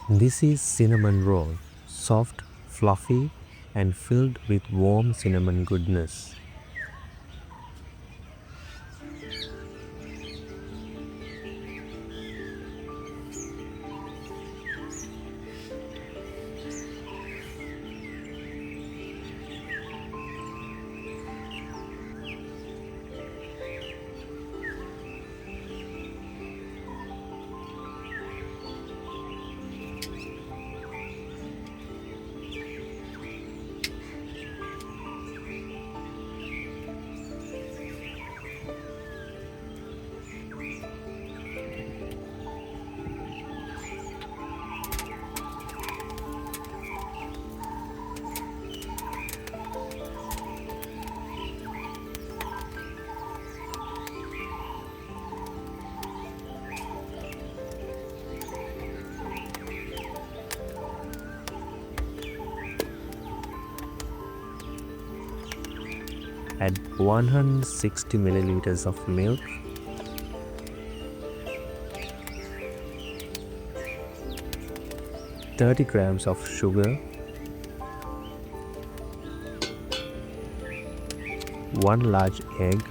This is cinnamon roll, soft, fluffy, and filled with warm cinnamon goodness. Add 160 milliliters of milk, 30 grams of sugar, 1 large egg,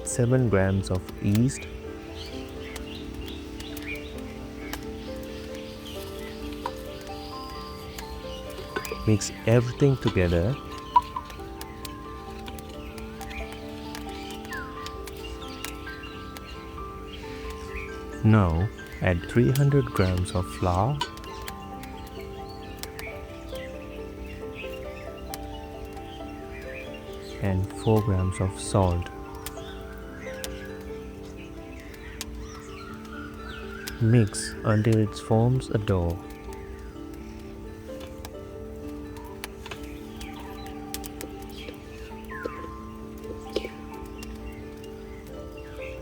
7 grams of yeast, mix everything together. Now add 300 grams of flour, and 4 grams of salt. Mix until it forms a dough.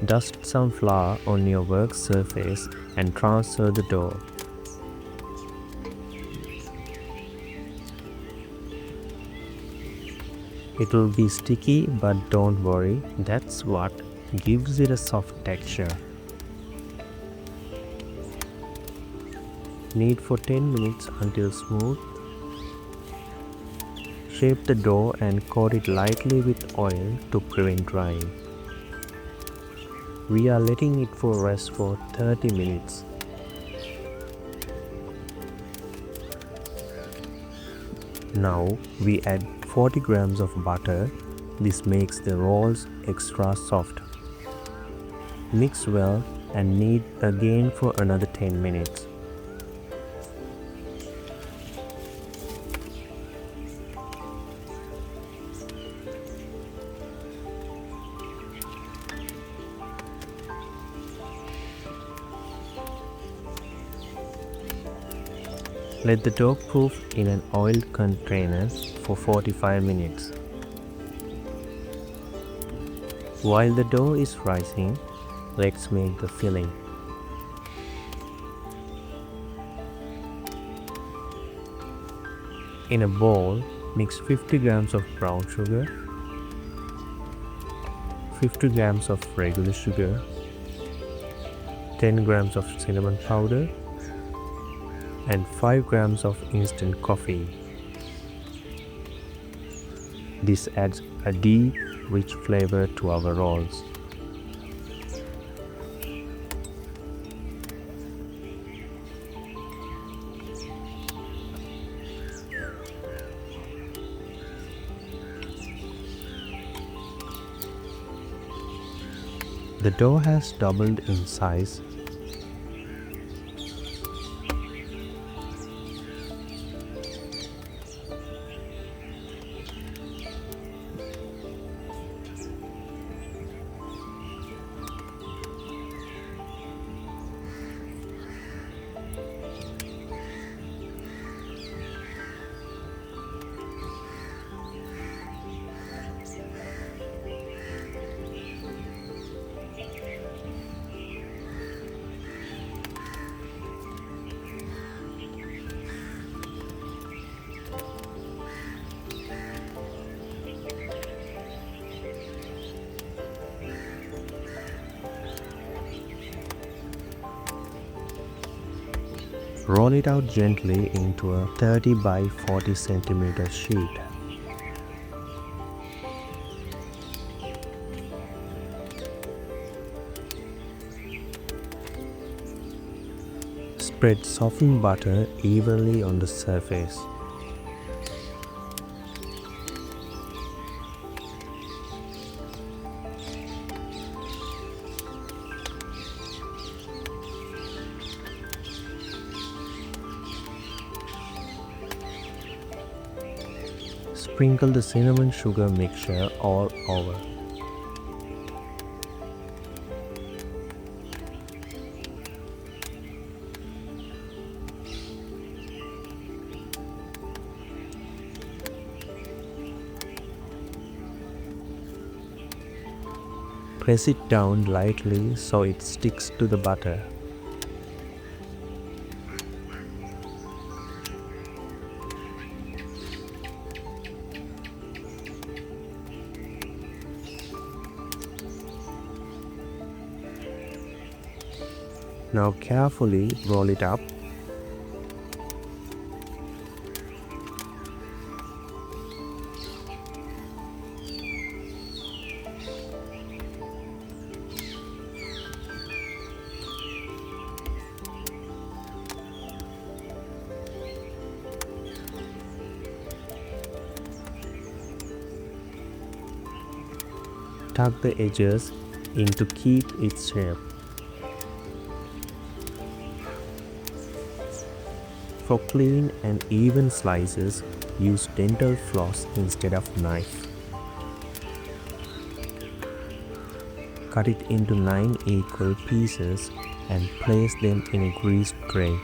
Dust some flour on your work surface and transfer the dough. It will be sticky, but don't worry, that's what gives it a soft texture. Knead for 10 minutes until smooth. Shape the dough and coat it lightly with oil to prevent drying. We are letting it rest for 30 minutes. Now we add 40 grams of butter. This makes the rolls extra soft. Mix well and knead again for another 10 minutes. Let the dough proof in an oiled container for 45 minutes. While the dough is rising, let's make the filling. In a bowl, mix 50 grams of brown sugar, 50 grams of regular sugar, 10 grams of cinnamon powder, and 5 grams of instant coffee. This adds a deep, rich flavor to our rolls. The dough has doubled in size. Roll it out gently into a 30 by 40 centimeter sheet. Spread softened butter evenly on the surface. Sprinkle the cinnamon sugar mixture all over. Press it down lightly so it sticks to the butter. Now carefully roll it up. Tuck the edges in to keep its shape. For clean and even slices, use dental floss instead of knife. Cut it into 9 equal pieces and place them in a greased tray.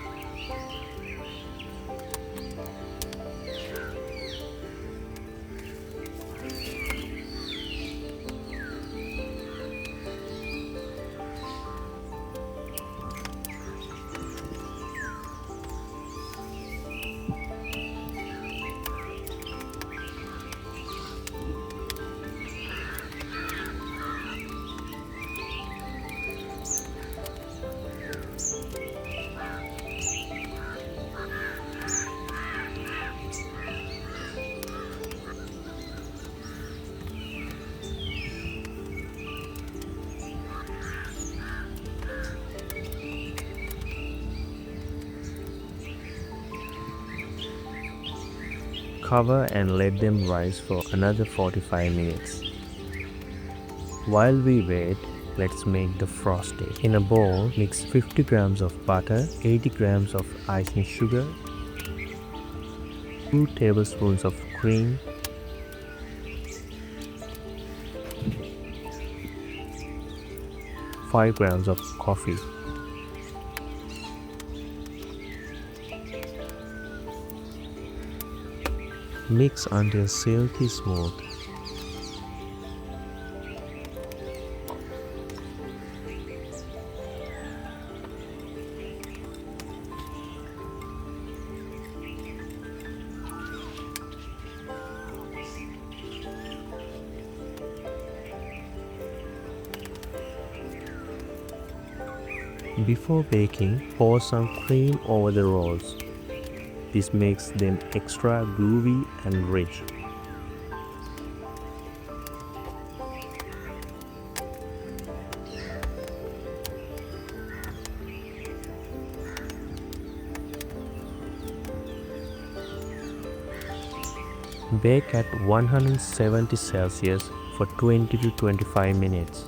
Cover and let them rise for another 45 minutes. While we wait, let's make the frosting. In a bowl, mix 50 grams of butter, 80 grams of icing sugar, 2 tablespoons of cream, 5 grams of coffee. Mix until silky smooth. Before baking, pour some cream over the rolls. This makes them extra gooey and rich. Bake at 170 Celsius for 20 to 25 minutes.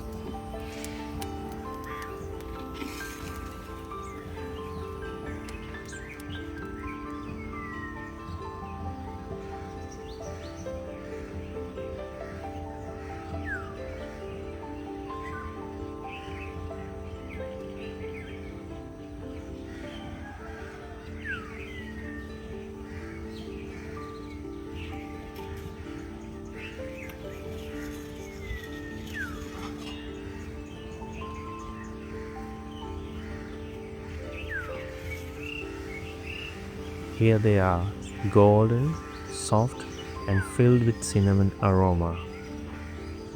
Here they are, golden, soft, and filled with cinnamon aroma.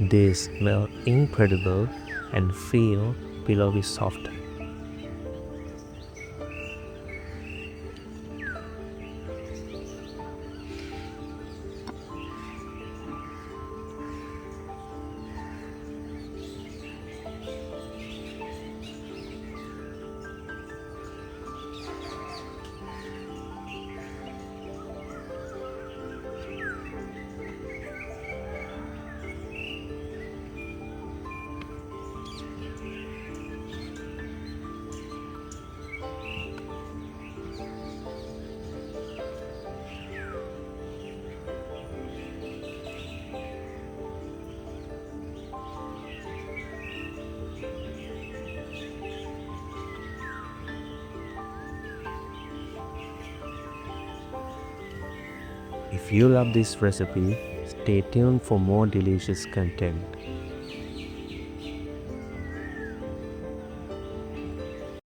They smell incredible and feel pillowy soft. If you love this recipe, stay tuned for more delicious content.